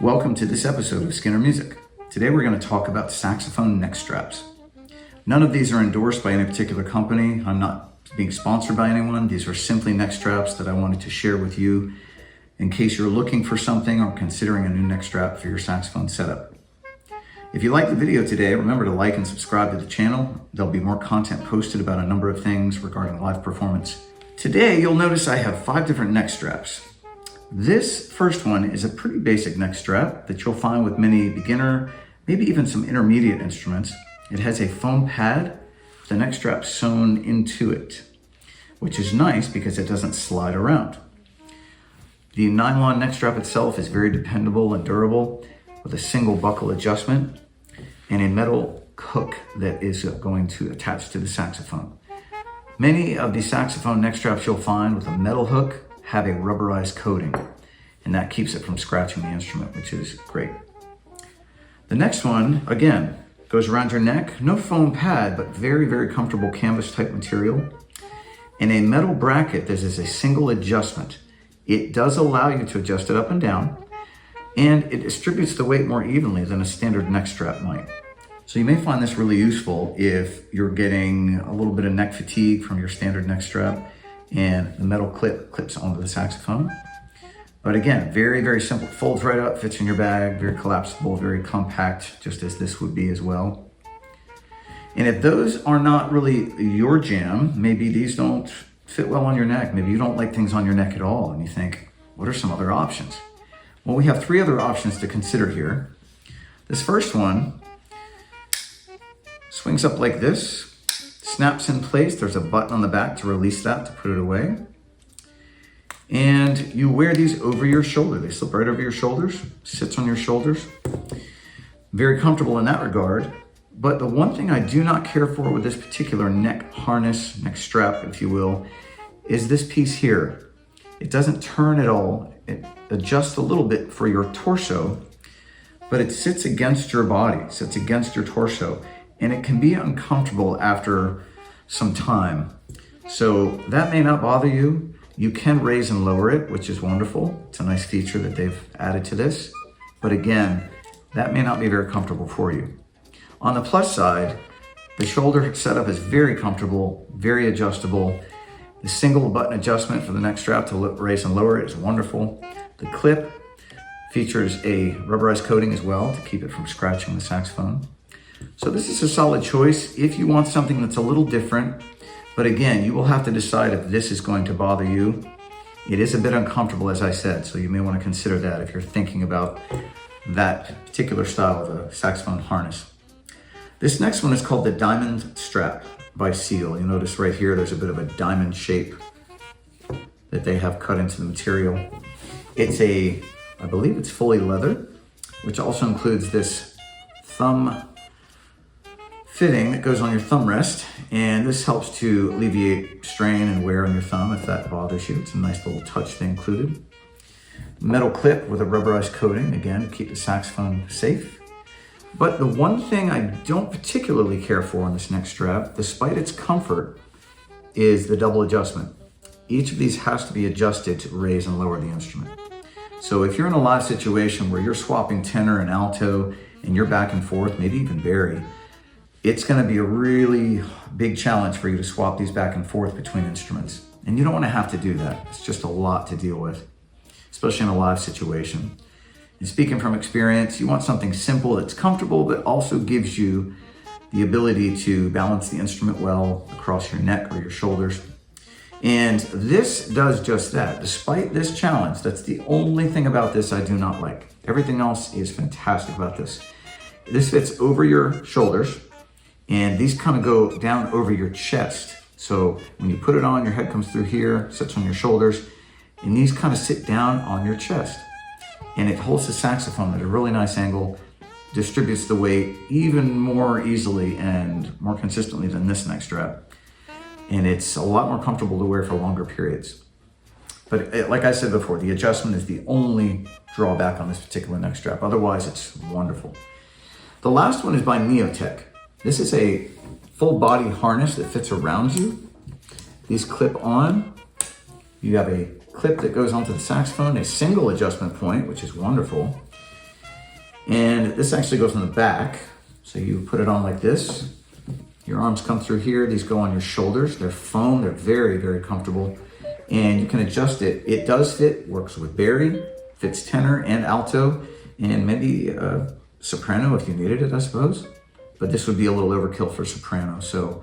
Welcome to this episode of Skinner Music. Today we're going to talk about saxophone neck straps. None of these are endorsed by any particular company. I'm not being sponsored by anyone. These are simply neck straps that I wanted to share with you in case you're looking for something or considering a new neck strap for your saxophone setup. If you like the video today, remember to like and subscribe to the channel. There'll be more content posted about a number of things regarding live performance. Today you'll notice I have 5 different neck straps. This first one is a pretty basic neck strap that you'll find with many beginner, maybe even some intermediate instruments. It has a foam pad with the neck strap sewn into it, which is nice because it doesn't slide around. The nylon neck strap itself is very dependable and durable with a single buckle adjustment and a metal hook that is going to attach to the saxophone. Many of the saxophone neck straps you'll find with a metal hook have a rubberized coating, and that keeps it from scratching the instrument, which is great. The next one, again, goes around your neck. No foam pad, but very, very comfortable canvas type material. And a metal bracket that is a single adjustment. It does allow you to adjust it up and down, and it distributes the weight more evenly than a standard neck strap might. So you may find this really useful if you're getting a little bit of neck fatigue from your standard neck strap and the metal clip clips onto the saxophone. But again, very, very simple. Folds right up, fits in your bag, very collapsible, very compact, just as this would be as well. And if those are not really your jam, maybe these don't fit well on your neck, maybe you don't like things on your neck at all, and you think, what are some other options? Well, we have 3 other options to consider here. This first one swings up like this, snaps in place. There's a button on the back to release that, to put it away. And you wear these over your shoulder. They slip right over your shoulders, sits on your shoulders. Very comfortable in that regard. But the one thing I do not care for with this particular neck harness, neck strap, if you will, is this piece here. It doesn't turn at all. It adjusts a little bit for your torso, but it sits against your body, sits against your torso. And it can be uncomfortable after some time. So that may not bother you. You can raise and lower it, which is wonderful. It's a nice feature that they've added to this. But again, that may not be very comfortable for you. On the plus side, the shoulder setup is very comfortable, very adjustable. The single button adjustment for the neck strap to raise and lower it is wonderful. The clip features a rubberized coating as well to keep it from scratching the saxophone. So this is a solid choice if you want something that's a little different. But again, you will have to decide if this is going to bother you. It is a bit uncomfortable, as I said, so you may want to consider that if you're thinking about that particular style of a saxophone harness. This next one is called the Diamond Strap by Ciel. You'll notice right here there's a bit of a diamond shape that they have cut into the material. It's I believe it's fully leather, which also includes this thumb fitting that goes on your thumb rest, and this helps to alleviate strain and wear on your thumb if that bothers you. It's a nice little touch they included. Metal clip with a rubberized coating, again, to keep the saxophone safe. But the one thing I don't particularly care for on this neck strap, despite its comfort, is the double adjustment. Each of these has to be adjusted to raise and lower the instrument. So if you're in a live situation where you're swapping tenor and alto and you're back and forth, maybe even bari, it's going to be a really big challenge for you to swap these back and forth between instruments. And you don't want to have to do that. It's just a lot to deal with, especially in a live situation. And speaking from experience, you want something simple that's comfortable, but also gives you the ability to balance the instrument well across your neck or your shoulders. And this does just that. Despite this challenge, that's the only thing about this I do not like. Everything else is fantastic about this. This fits over your shoulders, and these kind of go down over your chest. So when you put it on, your head comes through here, sits on your shoulders, and these kind of sit down on your chest. And it holds the saxophone at a really nice angle, distributes the weight even more easily and more consistently than this neck strap. And it's a lot more comfortable to wear for longer periods. But like I said before, the adjustment is the only drawback on this particular neck strap. Otherwise, it's wonderful. The last one is by Neotech. This is a full body harness that fits around you. These clip on. You have a clip that goes onto the saxophone, a single adjustment point, which is wonderful. And this actually goes on the back. So you put it on like this. Your arms come through here. These go on your shoulders. They're foam. They're very, very comfortable. And you can adjust it. It does fit, works with Barry, fits tenor and alto, and maybe soprano if you needed it, I suppose. But this would be a little overkill for soprano. So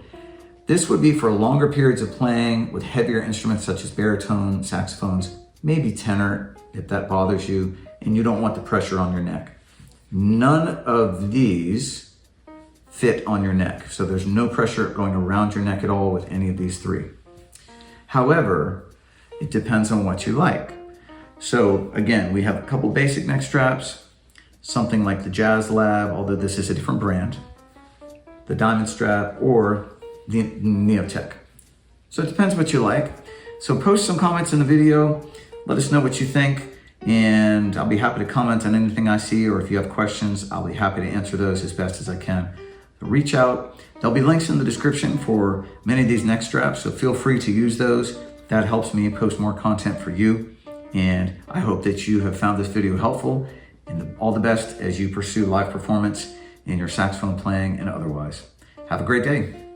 this would be for longer periods of playing with heavier instruments such as baritone, saxophones, maybe tenor if that bothers you and you don't want the pressure on your neck. None of these fit on your neck. So there's no pressure going around your neck at all with any of these three. However, it depends on what you like. So again, we have a couple basic neck straps, something like the Jazzlab, although this is a different brand, the diamond strap, or the Neotech. So it depends what you like. So post some comments in the video, let us know what you think, and I'll be happy to comment on anything I see, or if you have questions, I'll be happy to answer those as best as I can. Reach out. There'll be links in the description for many of these neck straps, so feel free to use those. That helps me post more content for you, and I hope that you have found this video helpful, and all the best as you pursue live performance in your saxophone playing and otherwise. Have a great day.